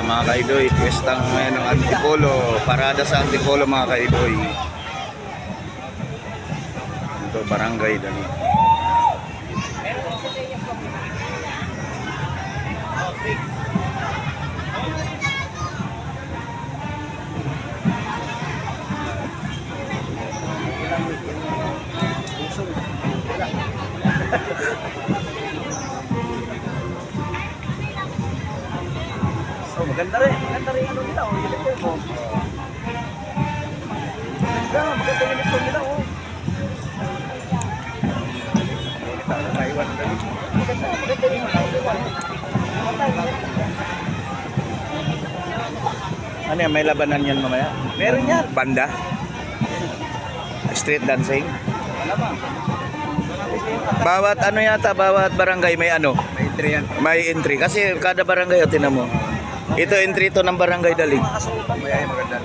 mga kaidoy, piyestang ngayon ng Antipolo, parada sa Antipolo mga kaidoy. Ito, barangay Dani. So, maganda rin ano nila, oh, uniform mo. Maganda yung uniform nila, oh. Maganda yung Ano yan, may labanan yan mamaya? meron yan. Banda? Street dancing? Wala ba? Bawat ano yata, bawat barangay may ano? May entry yan. May entry. Kasi kada barangay, tinan mo. Ito entry to ng barangay Daling. May maganda.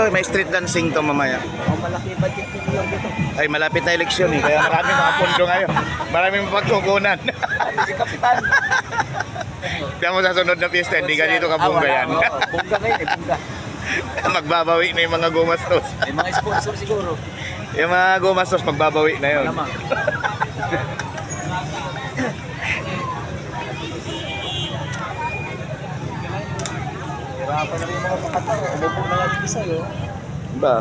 May street dancing to mamaya. Oh, malaki budget dito lang dito. Ay, malapit na eleksyon eh. Kaya maraming mga pondo ngayon. Maraming mapagkukunan. Si Kapitan. Kaya mo sa sunod na piyesta, hindi ka dito kabungga yan. Bungga ngayon eh, bungga. Magbabawi na yung mga gumastos. May mga sponsor siguro. Yung mga gumastos, magbabawi na yun. Malamang. Hirapan na rin yung mga pakata. Umupo na nga yung isa, yun. Ba?